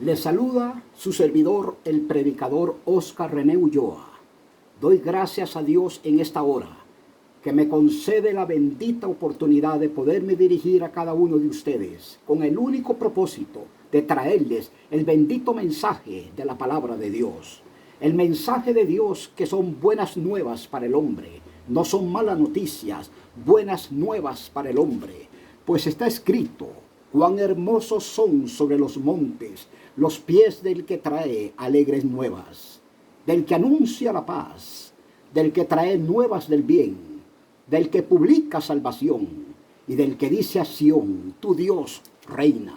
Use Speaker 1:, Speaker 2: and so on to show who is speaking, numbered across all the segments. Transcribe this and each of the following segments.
Speaker 1: Le saluda su servidor, el predicador Oscar René Ulloa. Doy gracias a Dios en esta hora, que me concede la bendita oportunidad de poderme dirigir a cada uno de ustedes con el único propósito de traerles el bendito mensaje de la palabra de Dios. El mensaje de Dios, que son buenas nuevas para el hombre, no son malas noticias, buenas nuevas para el hombre, pues está escrito: cuán hermosos son sobre los montes los pies del que trae alegres nuevas, del que anuncia la paz, del que trae nuevas del bien, del que publica salvación y del que dice a Sión: tu Dios reina.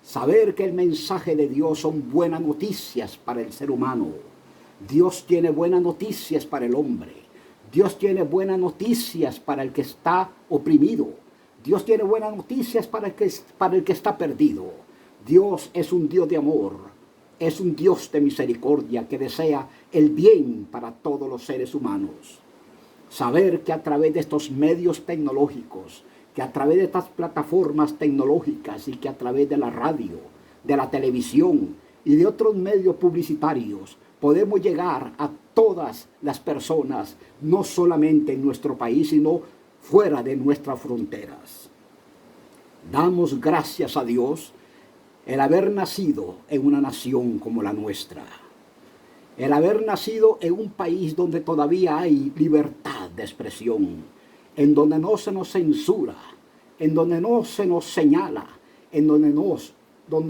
Speaker 1: Saber que el mensaje de Dios son buenas noticias para el ser humano. Dios tiene buenas noticias para el hombre. Dios tiene buenas noticias para el que está oprimido. Dios tiene buenas noticias para el que está perdido. Dios es un Dios de amor, es un Dios de misericordia que desea el bien para todos los seres humanos. Saber que a través de estos medios tecnológicos, que a través de estas plataformas tecnológicas y que a través de la radio, de la televisión y de otros medios publicitarios, podemos llegar a todas las personas, no solamente en nuestro país, sino fuera de nuestras fronteras. Damos gracias a Dios el haber nacido en una nación como la nuestra, el haber nacido en un país donde todavía hay libertad de expresión, en donde no se nos censura, en donde no se nos señala, en donde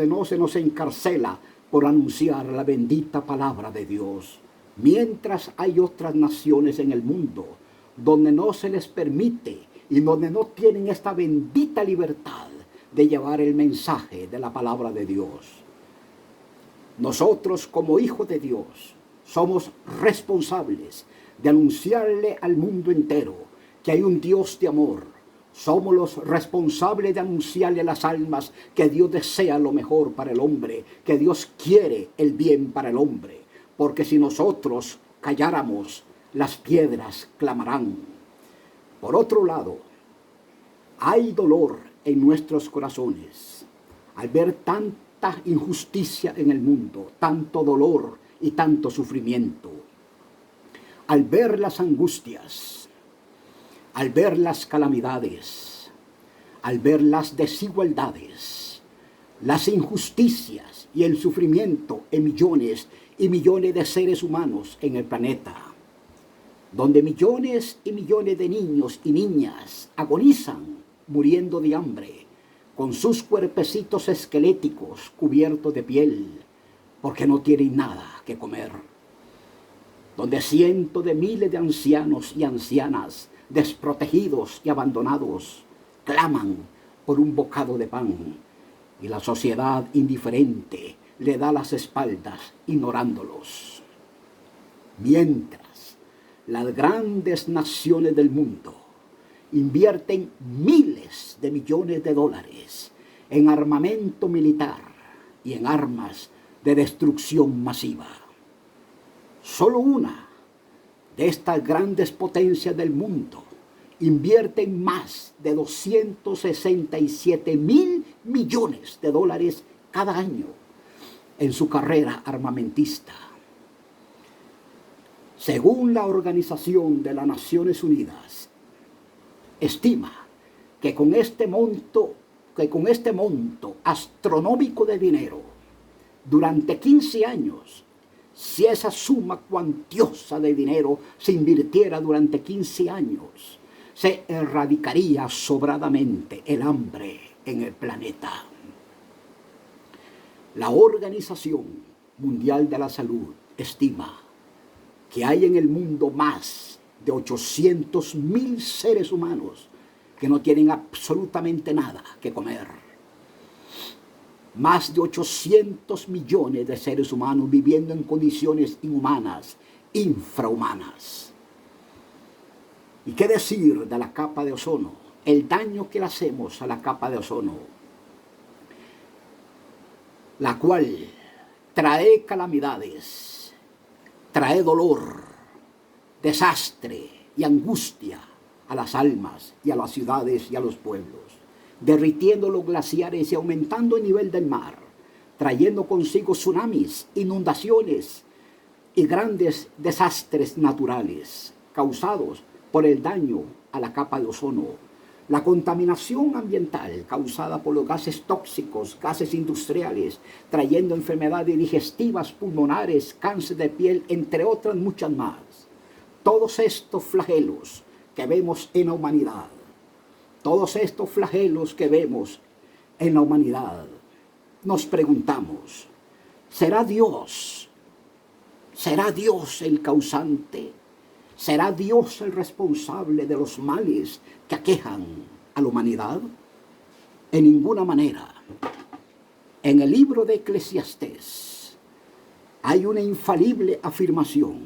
Speaker 1: no se nos encarcela por anunciar la bendita palabra de Dios. Mientras hay otras naciones en el mundo donde no se les permite y donde no tienen esta bendita libertad de llevar el mensaje de la palabra de Dios. Nosotros, como hijos de Dios, somos responsables de anunciarle al mundo entero que hay un Dios de amor. Somos los responsables de anunciarle a las almas que Dios desea lo mejor para el hombre, que Dios quiere el bien para el hombre. Porque si nosotros calláramos, las piedras clamarán. Por otro lado, hay dolor en nuestros corazones al ver tanta injusticia en el mundo, tanto dolor y tanto sufrimiento. Al ver las angustias, al ver las calamidades, al ver las desigualdades, las injusticias y el sufrimiento en millones y millones de seres humanos en el planeta, donde millones y millones de niños y niñas agonizan muriendo de hambre, con sus cuerpecitos esqueléticos cubiertos de piel, porque no tienen nada que comer, donde cientos de miles de ancianos y ancianas desprotegidos y abandonados claman por un bocado de pan, y la sociedad indiferente le da las espaldas ignorándolos. Mientras las grandes naciones del mundo invierten miles de millones de dólares en armamento militar y en armas de destrucción masiva. Solo una de estas grandes potencias del mundo invierte más de 267 mil millones de dólares cada año en su carrera armamentista. Según la Organización de las Naciones Unidas, estima que con este monto astronómico de dinero, durante 15 años, si esa suma cuantiosa de dinero se invirtiera durante 15 años, se erradicaría sobradamente el hambre en el planeta. La Organización Mundial de la Salud estima que hay en el mundo más de 800.000 seres humanos que no tienen absolutamente nada que comer. Más de 800 millones de seres humanos viviendo en condiciones inhumanas, infrahumanas. ¿Y qué decir de la capa de ozono? El daño que le hacemos a la capa de ozono, la cual trae calamidades, trae dolor, desastre y angustia a las almas y a las ciudades y a los pueblos, derritiendo los glaciares y aumentando el nivel del mar, trayendo consigo tsunamis, inundaciones y grandes desastres naturales causados por el daño a la capa de ozono, la contaminación ambiental causada por los gases tóxicos, gases industriales, trayendo enfermedades digestivas, pulmonares, cáncer de piel, entre otras muchas más. Todos estos flagelos que vemos en la humanidad, todos estos flagelos que vemos en la humanidad, nos preguntamos, ¿será Dios el causante? ¿Será Dios el responsable de los males que aquejan a la humanidad? En ninguna manera. En el libro de Eclesiastés hay una infalible afirmación.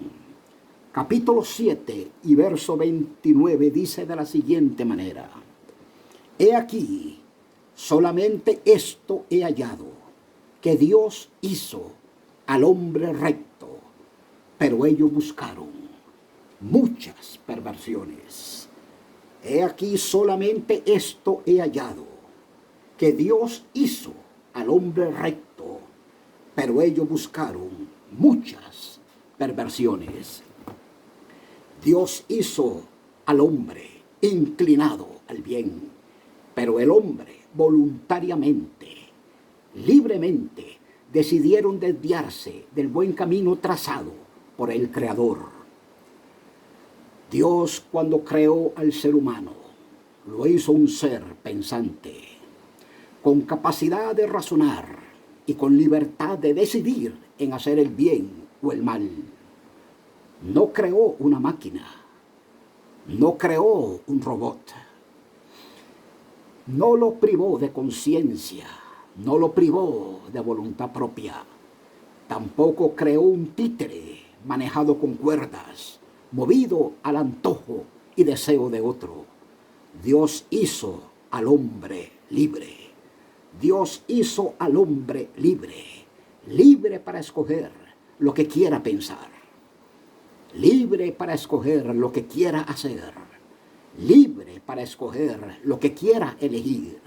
Speaker 1: Capítulo 7 y verso 29 dice de la siguiente manera: He aquí, solamente esto he hallado, que Dios hizo al hombre recto, pero ellos buscaron muchas perversiones. He aquí, solamente esto he hallado, que Dios hizo al hombre recto, pero ellos buscaron muchas perversiones. Dios hizo al hombre inclinado al bien, pero el hombre voluntariamente, libremente, decidieron desviarse del buen camino trazado por el Creador. Dios, cuando creó al ser humano, lo hizo un ser pensante, con capacidad de razonar y con libertad de decidir en hacer el bien o el mal. No creó una máquina, no creó un robot, no lo privó de conciencia, no lo privó de voluntad propia, tampoco creó un títere manejado con cuerdas, movido al antojo y deseo de otro. Dios hizo al hombre libre. Dios hizo al hombre libre, libre para escoger lo que quiera pensar, libre para escoger lo que quiera hacer, libre para escoger lo que quiera elegir.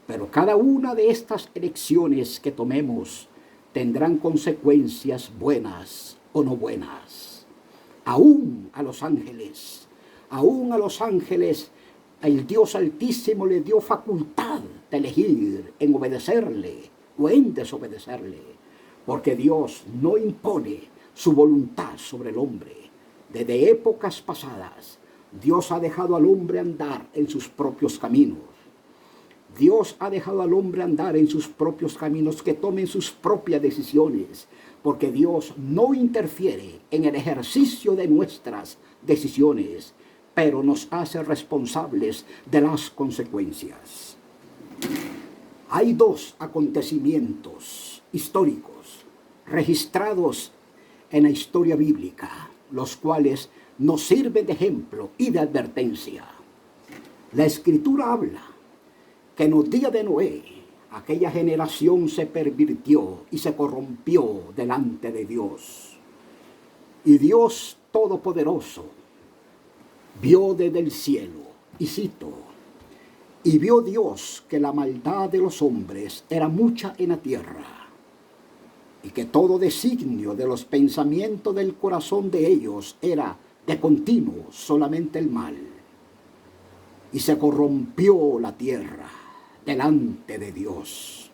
Speaker 1: Pero cada una de estas elecciones que tomemos tendrán consecuencias buenas o no buenas. Aún a los ángeles, el Dios Altísimo le dio facultad de elegir en obedecerle o en desobedecerle, porque Dios no impone su voluntad sobre el hombre. Desde épocas pasadas, Dios ha dejado al hombre andar en sus propios caminos. Dios ha dejado al hombre andar en sus propios caminos, que tomen sus propias decisiones, porque Dios no interfiere en el ejercicio de nuestras decisiones, pero nos hace responsables de las consecuencias. Hay dos acontecimientos históricos registrados en la historia bíblica, los cuales nos sirven de ejemplo y de advertencia. La Escritura habla que en los días de Noé, aquella generación se pervirtió y se corrompió delante de Dios. Y Dios Todopoderoso vio desde el cielo, y cito, y vio Dios que la maldad de los hombres era mucha en la tierra, y que todo designio de los pensamientos del corazón de ellos era de continuo solamente el mal. Y se corrompió la tierra delante de Dios,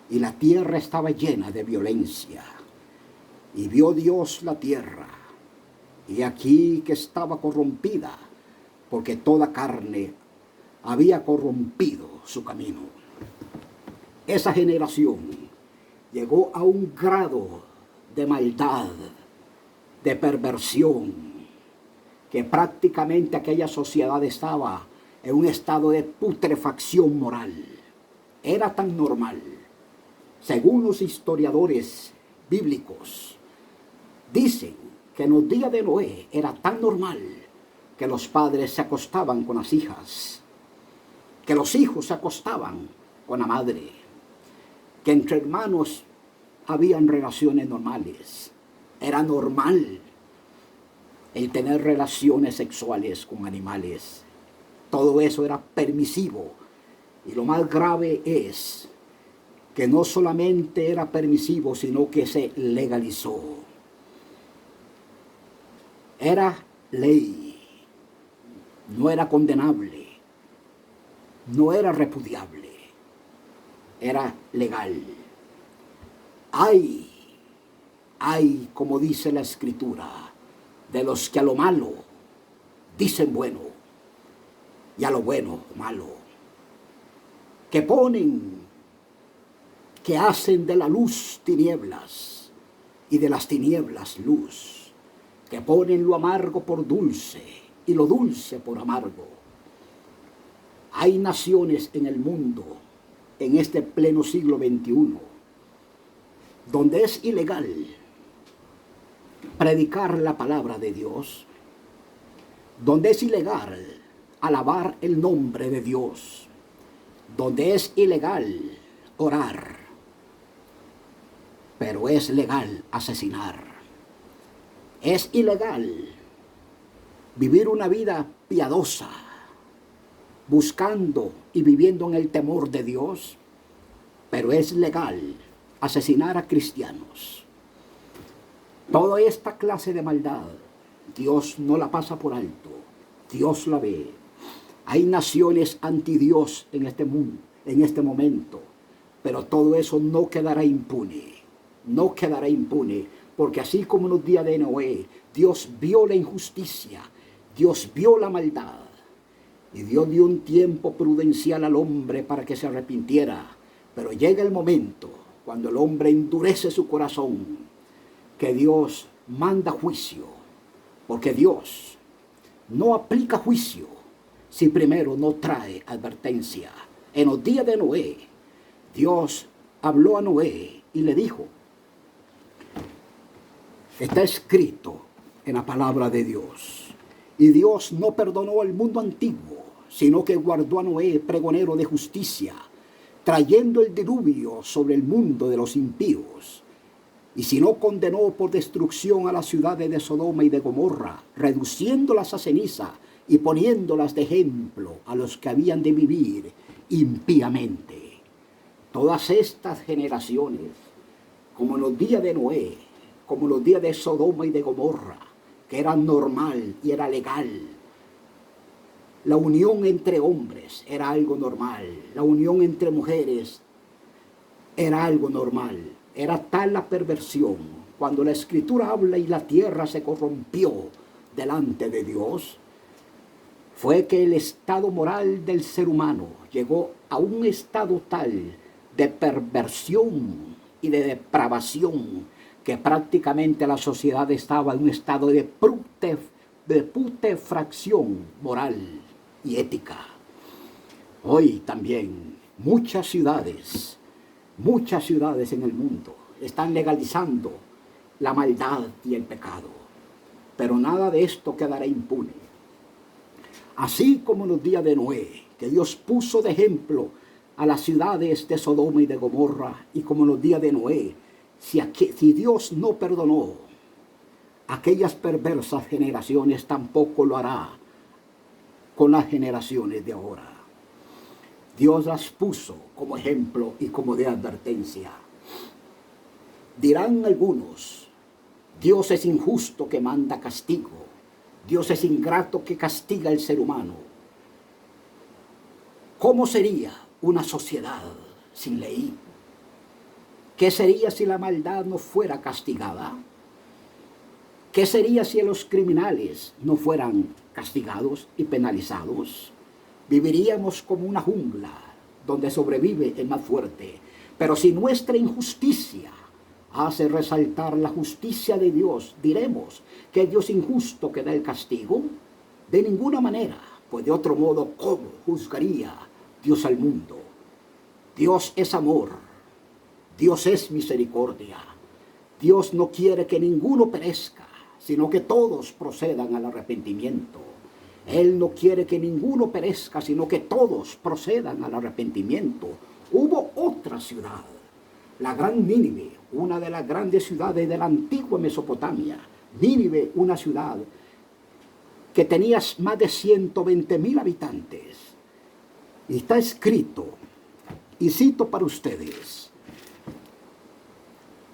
Speaker 1: y la tierra estaba llena de violencia. Y vio Dios la tierra, y aquí que estaba corrompida, porque toda carne había corrompido su camino. Esa generación llegó a un grado de maldad, de perversión, que prácticamente aquella sociedad estaba en un estado de putrefacción moral. Era tan normal, según los historiadores bíblicos, dicen que en los días de Noé era tan normal que los padres se acostaban con las hijas, que los hijos se acostaban con la madre, que entre hermanos habían relaciones normales. Era normal el tener relaciones sexuales con animales. Todo eso era permisivo. Y lo más grave es que no solamente era permisivo, sino que se legalizó. Era ley, no era condenable, no era repudiable, era legal. Ay, como dice la Escritura, de los que a lo malo dicen bueno y a lo bueno malo, que hacen de la luz tinieblas y de las tinieblas luz, que ponen lo amargo por dulce y lo dulce por amargo. Hay naciones en el mundo, en este pleno siglo XXI, donde es ilegal predicar la palabra de Dios, donde es ilegal alabar el nombre de Dios, donde es ilegal orar, pero es legal asesinar. Es ilegal vivir una vida piadosa, buscando y viviendo en el temor de Dios, pero es legal asesinar a cristianos. Toda esta clase de maldad, Dios no la pasa por alto, Dios la ve. Hay naciones anti Dios en este mundo, en este momento, pero todo eso no quedará impune, no quedará impune, porque así como en los días de Noé, Dios vio la injusticia, Dios vio la maldad, y Dios dio un tiempo prudencial al hombre para que se arrepintiera, pero llega el momento cuando el hombre endurece su corazón, que Dios manda juicio, porque Dios no aplica juicio si primero no trae advertencia. En los días de Noé, Dios habló a Noé y le dijo, está escrito en la palabra de Dios, y Dios no perdonó al mundo antiguo, sino que guardó a Noé, pregonero de justicia, trayendo el diluvio sobre el mundo de los impíos. Y si no condenó por destrucción a las ciudades de Sodoma y de Gomorra, reduciéndolas a ceniza y poniéndolas de ejemplo a los que habían de vivir impíamente. Todas estas generaciones, como en los días de Noé, como en los días de Sodoma y de Gomorra, que era normal y era legal. La unión entre hombres era algo normal, la unión entre mujeres era algo normal. Era tal la perversión, cuando la Escritura habla y la tierra se corrompió delante de Dios, fue que el estado moral del ser humano llegó a un estado tal de perversión y de depravación que prácticamente la sociedad estaba en un estado de putrefacción moral y ética. Hoy también muchas ciudades en el mundo están legalizando la maldad y el pecado, pero nada de esto quedará impune. Así como en los días de Noé, que Dios puso de ejemplo a las ciudades de Sodoma y de Gomorra, y como en los días de Noé, si Dios no perdonó aquellas perversas generaciones, tampoco lo hará con las generaciones de ahora. Dios las puso como ejemplo y como de advertencia. Dirán algunos, Dios es injusto que manda castigo, Dios es ingrato que castiga al ser humano. ¿Cómo sería una sociedad sin ley? ¿Qué sería si la maldad no fuera castigada? ¿Qué sería si los criminales no fueran castigados y penalizados? Viviríamos como una jungla donde sobrevive el más fuerte. Pero si nuestra injusticia hace resaltar la justicia de Dios, diremos que es Dios injusto que da el castigo. De ninguna manera, pues de otro modo, ¿cómo juzgaría Dios al mundo? Dios es amor, Dios es misericordia. Dios no quiere que ninguno perezca, sino que todos procedan al arrepentimiento. Él no quiere que ninguno perezca, sino que todos procedan al arrepentimiento. Hubo otra ciudad, la gran Nínive, una de las grandes ciudades de la antigua Mesopotamia. Nínive, una ciudad que tenía más de 120,000 habitantes. Y está escrito, y cito para ustedes,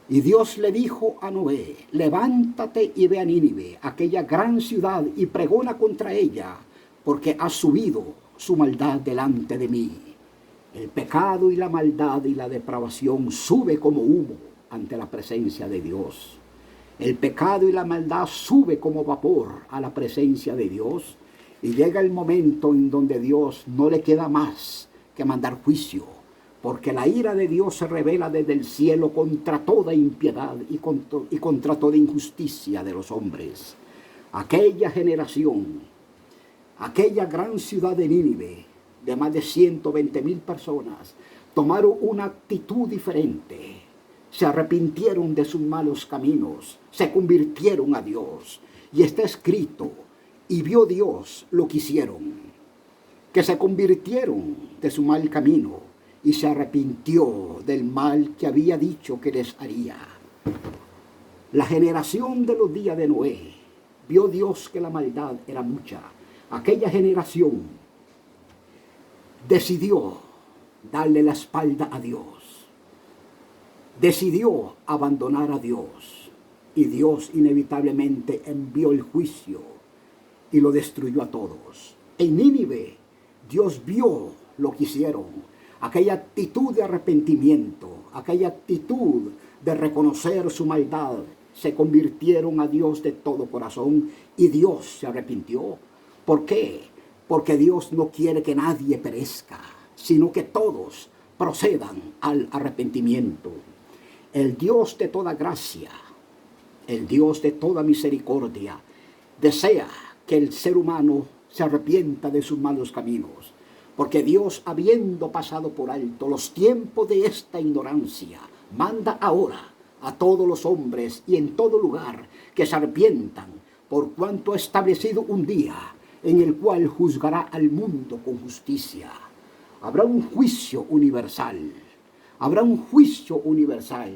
Speaker 1: Y Dios le dijo a Noé: levántate y ve a Nínive, aquella gran ciudad, y pregona contra ella, porque ha subido su maldad delante de mí. El pecado y la maldad y la depravación sube como humo ante la presencia de Dios. El pecado y la maldad sube como vapor a la presencia de Dios, y llega el momento en donde Dios no le queda más que mandar juicio, porque la ira de Dios se revela desde el cielo contra toda impiedad y contra toda injusticia de los hombres. Aquella generación, aquella gran ciudad de Nínive, de más de 120,000 personas, tomaron una actitud diferente. Se arrepintieron de sus malos caminos, se convirtieron a Dios. Y está escrito: y vio Dios lo que hicieron, que se convirtieron de su mal camino, y se arrepintió del mal que había dicho que les haría. La generación de los días de Noé vio Dios que la maldad era mucha. Aquella generación decidió darle la espalda a Dios. Decidió abandonar a Dios. Y Dios inevitablemente envió el juicio y lo destruyó a todos. En Nínive, Dios vio lo que hicieron. Aquella actitud de arrepentimiento, aquella actitud de reconocer su maldad, se convirtieron a Dios de todo corazón, y Dios se arrepintió. ¿Por qué? Porque Dios no quiere que nadie perezca, sino que todos procedan al arrepentimiento. El Dios de toda gracia, el Dios de toda misericordia, desea que el ser humano se arrepienta de sus malos caminos. Porque Dios, habiendo pasado por alto los tiempos de esta ignorancia, manda ahora a todos los hombres y en todo lugar que se arrepientan, por cuanto ha establecido un día en el cual juzgará al mundo con justicia. Habrá un juicio universal. Habrá un juicio universal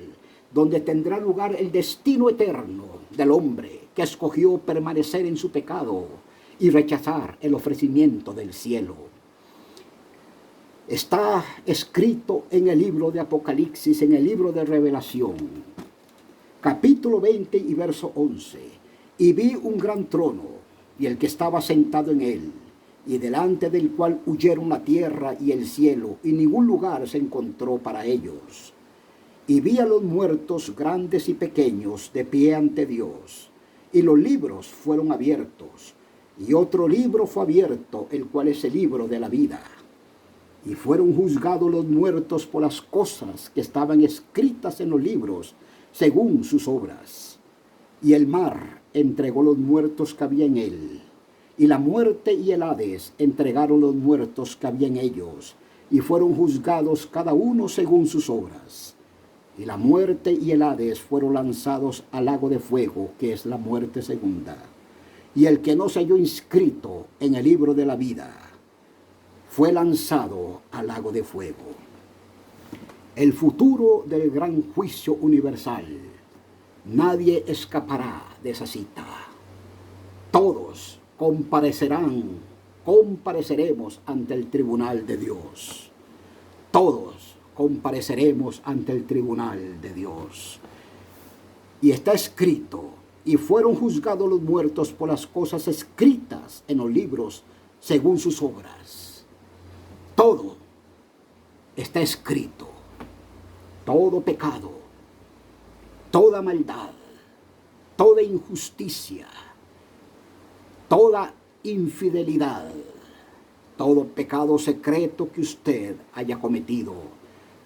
Speaker 1: donde tendrá lugar el destino eterno del hombre que escogió permanecer en su pecado y rechazar el ofrecimiento del cielo. Está escrito en el libro de Apocalipsis, en el libro de Revelación, capítulo 20 y verso 11. Y vi un gran trono, y el que estaba sentado en él, y delante del cual huyeron la tierra y el cielo, y ningún lugar se encontró para ellos. Y vi a los muertos, grandes y pequeños, de pie ante Dios, y los libros fueron abiertos, y otro libro fue abierto, el cual es el libro de la vida. Y fueron juzgados los muertos por las cosas que estaban escritas en los libros, según sus obras. Y el mar entregó los muertos que había en él, y la muerte y el Hades entregaron los muertos que había en ellos, y fueron juzgados cada uno según sus obras. Y la muerte y el Hades fueron lanzados al lago de fuego, que es la muerte segunda. Y el que no se halló inscrito en el libro de la vida fue lanzado al lago de fuego. El futuro del gran juicio universal. Nadie escapará de esa cita. Todos compareceremos ante el tribunal de Dios. Todos compareceremos ante el tribunal de Dios. Y está escrito: y fueron juzgados los muertos por las cosas escritas en los libros según sus obras. Todo está escrito. Todo pecado, toda maldad, toda injusticia, toda infidelidad, todo pecado secreto que usted haya cometido,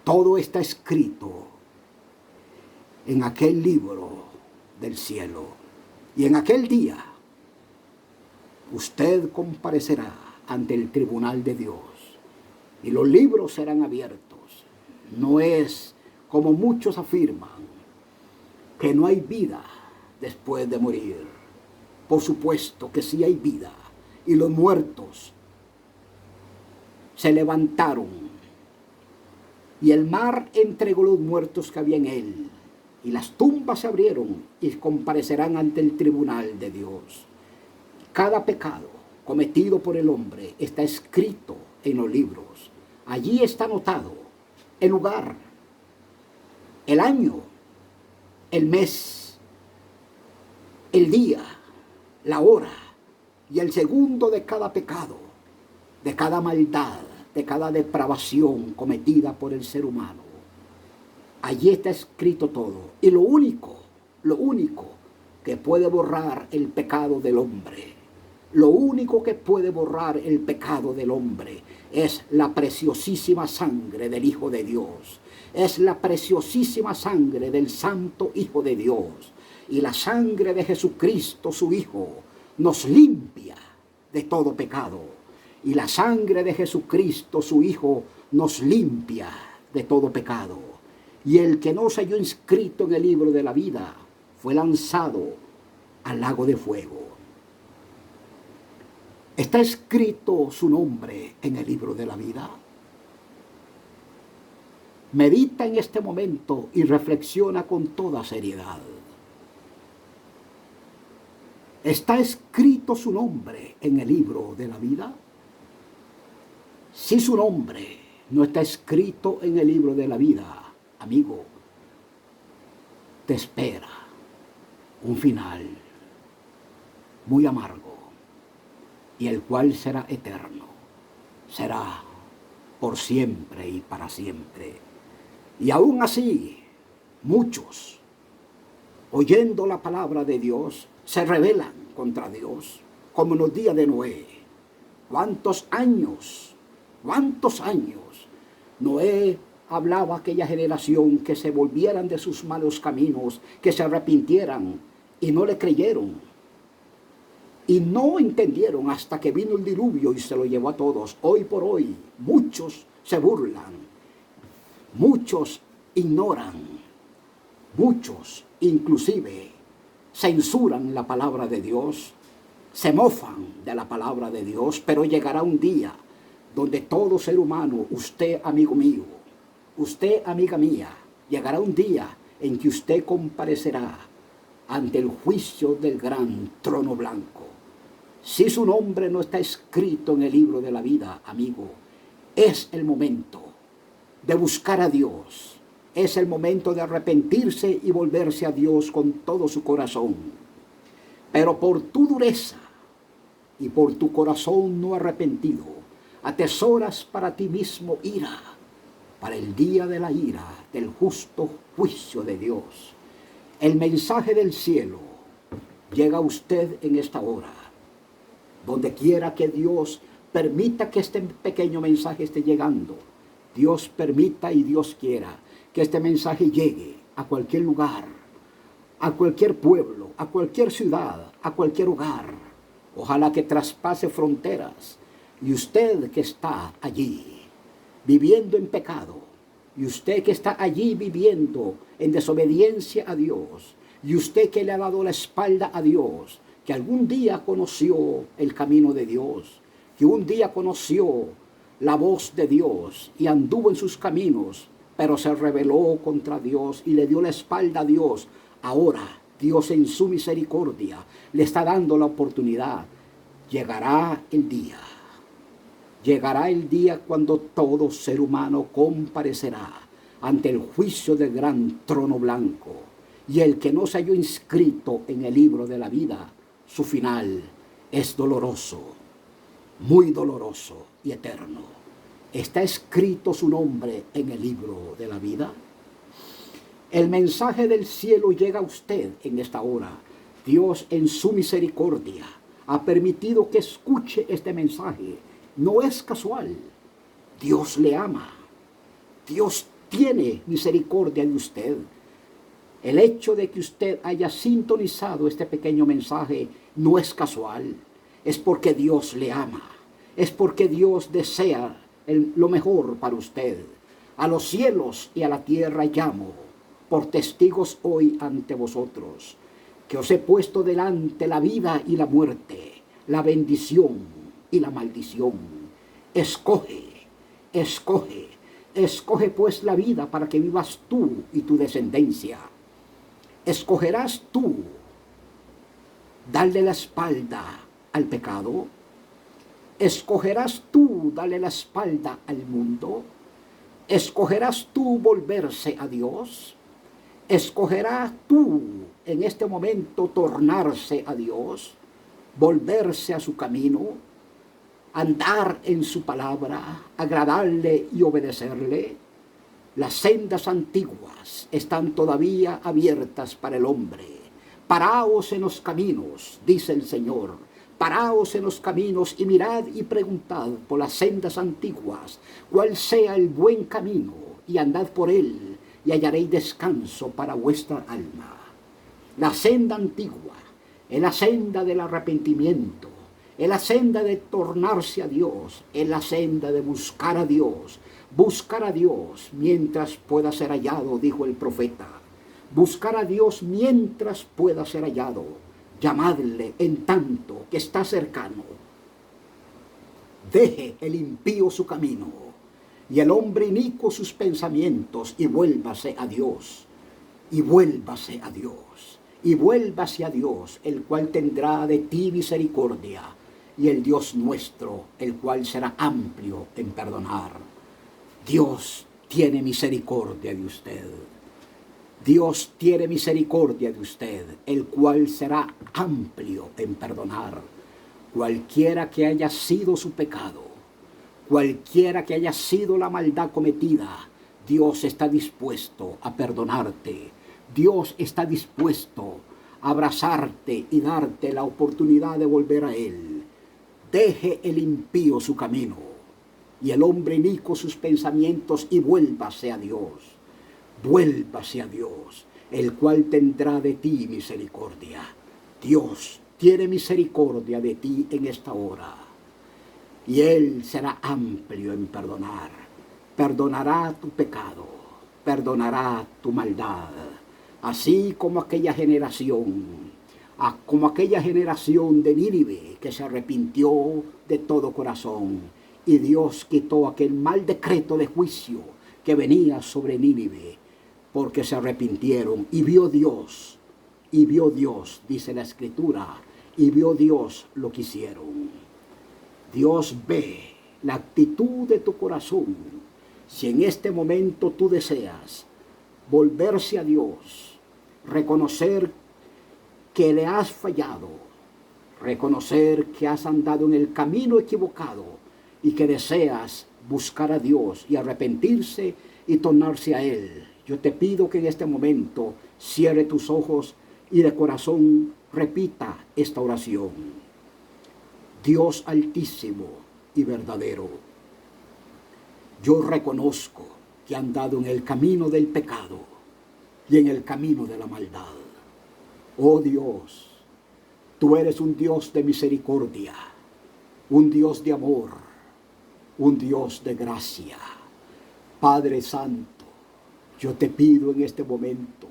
Speaker 1: todo está escrito en aquel libro del cielo. Y en aquel día usted comparecerá ante el tribunal de Dios. Y los libros serán abiertos. No es como muchos afirman, que no hay vida después de morir. Por supuesto que sí hay vida. Y los muertos se levantaron. Y el mar entregó los muertos que había en él. Y las tumbas se abrieron y comparecerán ante el tribunal de Dios. Cada pecado cometido por el hombre está escrito en los libros. Allí está anotado el lugar, el año el mes, el día, la hora y el segundo de cada pecado, de cada maldad, de cada depravación cometida por el ser humano. Allí está escrito todo. Y lo único que puede borrar el pecado del hombre, lo único que puede borrar el pecado del hombre es la preciosísima sangre del Hijo de Dios. Es la preciosísima sangre del Santo Hijo de Dios. Y la sangre de Jesucristo, su Hijo, nos limpia de todo pecado. Y la sangre de Jesucristo, su Hijo, nos limpia de todo pecado. Y el que no se halló inscrito en el libro de la vida fue lanzado al lago de fuego. ¿Está escrito su nombre en el libro de la vida? Medita en este momento y reflexiona con toda seriedad. ¿Está escrito su nombre en el libro de la vida? Si su nombre no está escrito en el libro de la vida, amigo, te espera un final muy amargo y el cual será eterno, será por siempre y para siempre. Y aún así, muchos, oyendo la palabra de Dios, se rebelan contra Dios, como en los días de Noé. ¿Cuántos años Noé hablaba a aquella generación que se volvieran de sus malos caminos, que se arrepintieran, y no le creyeron? Y no entendieron hasta que vino el diluvio y se lo llevó a todos. Hoy por hoy, muchos se burlan, muchos ignoran, muchos inclusive censuran la palabra de Dios, se mofan de la palabra de Dios, pero llegará un día donde todo ser humano, usted amigo mío, usted amiga mía, llegará un día en que usted comparecerá ante el juicio del gran trono blanco. Si su nombre no está escrito en el libro de la vida, amigo, es el momento de buscar a Dios. Es el momento de arrepentirse y volverse a Dios con todo su corazón. Pero por tu dureza y por tu corazón no arrepentido, atesoras para ti mismo ira, para el día de la ira, del justo juicio de Dios. El mensaje del cielo llega a usted en esta hora. Donde quiera que Dios permita que este pequeño mensaje esté llegando, Dios permita y Dios quiera que este mensaje llegue a cualquier lugar, a cualquier pueblo, a cualquier ciudad, a cualquier hogar. Ojalá que traspase fronteras. Y usted que está allí viviendo en pecado, y usted que está allí viviendo en desobediencia a Dios, y usted que le ha dado la espalda a Dios, que algún día conoció el camino de Dios, que un día conoció la voz de Dios y anduvo en sus caminos, pero se rebeló contra Dios y le dio la espalda a Dios. Ahora Dios en su misericordia le está dando la oportunidad. Llegará el día cuando todo ser humano comparecerá ante el juicio del gran trono blanco, y el que no se halló inscrito en el libro de la vida, su final es doloroso, muy doloroso y eterno. ¿Está escrito su nombre en el libro de la vida? El mensaje del cielo llega a usted en esta hora. Dios en su misericordia ha permitido que escuche este mensaje. No es casual. Dios le ama. Dios tiene misericordia de usted. El hecho de que usted haya sintonizado este pequeño mensaje no es casual. Es porque Dios le ama. Es porque Dios desea lo mejor para usted. A los cielos y a la tierra llamo, por testigos hoy ante vosotros, que os he puesto delante la vida y la muerte, la bendición y la maldición. Escoge, escoge, escoge pues la vida para que vivas tú y tu descendencia. ¿Escogerás tú darle la espalda al pecado? ¿Escogerás tú darle la espalda al mundo? ¿Escogerás tú volverse a Dios? ¿Escogerás tú en este momento tornarse a Dios, volverse a su camino, andar en su palabra, agradarle y obedecerle? Las sendas antiguas están todavía abiertas para el hombre. Paraos en los caminos, dice el Señor. Paraos en los caminos y mirad y preguntad por las sendas antiguas, cuál sea el buen camino, y andad por él, y hallaréis descanso para vuestra alma. La senda antigua es la senda del arrepentimiento, es la senda de tornarse a Dios, es la senda de buscar a Dios. Buscar a Dios mientras pueda ser hallado, dijo el profeta. Buscar a Dios mientras pueda ser hallado. Llamadle en tanto que está cercano. Deje el impío su camino y el hombre inicuo sus pensamientos, y vuélvase a Dios, y vuélvase a Dios, y vuélvase a Dios, el cual tendrá de ti misericordia, y el Dios nuestro, el cual será amplio en perdonar. Dios tiene misericordia de usted. Dios tiene misericordia de usted, el cual será amplio en perdonar. Cualquiera que haya sido su pecado, cualquiera que haya sido la maldad cometida, Dios está dispuesto a perdonarte. Dios está dispuesto a abrazarte y darte la oportunidad de volver a Él. Deje el impío su camino y el hombre inicuo sus pensamientos, y vuélvase a Dios. Vuélvase a Dios, el cual tendrá de ti misericordia. Dios tiene misericordia de ti en esta hora, y Él será amplio en perdonar. Perdonará tu pecado, perdonará tu maldad, así como aquella generación de Nínive, que se arrepintió de todo corazón, y Dios quitó aquel mal decreto de juicio que venía sobre Nínive, porque se arrepintieron. Y vio Dios, dice la Escritura, y vio Dios lo que hicieron. Dios ve la actitud de tu corazón. Si en este momento tú deseas volverse a Dios, reconocer que le has fallado, reconocer que has andado en el camino equivocado, y que deseas buscar a Dios y arrepentirse y tornarse a Él, yo te pido que en este momento cierre tus ojos y de corazón repita esta oración. Dios altísimo y verdadero, yo reconozco que he andado en el camino del pecado y en el camino de la maldad. Oh Dios, tú eres un Dios de misericordia, un Dios de amor, un Dios de gracia. Padre Santo, yo te pido en este momento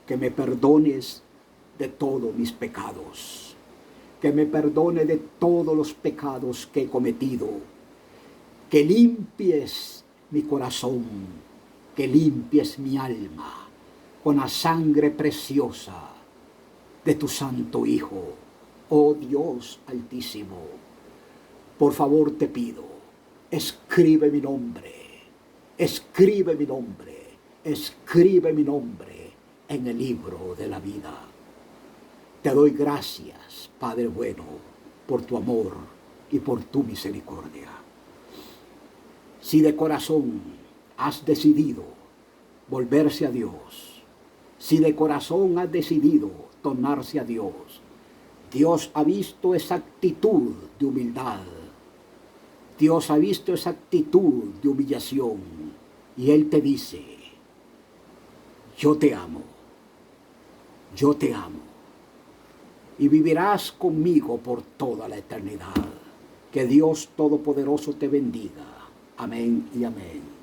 Speaker 1: que me perdones de todos mis pecados, que me perdone de todos los pecados que he cometido, que limpies mi corazón, que limpies mi alma con la sangre preciosa de tu Santo Hijo. Oh Dios altísimo, por favor te pido, escribe mi nombre, escribe mi nombre, escribe mi nombre en el libro de la vida. Te doy gracias, Padre bueno, por tu amor y por tu misericordia. Si de corazón has decidido volverse a Dios, si de corazón has decidido tornarse a Dios, Dios ha visto esa actitud de humildad, Dios ha visto esa actitud de humillación, y Él te dice, yo te amo, yo te amo, y vivirás conmigo por toda la eternidad. Que Dios Todopoderoso te bendiga. Amén y amén.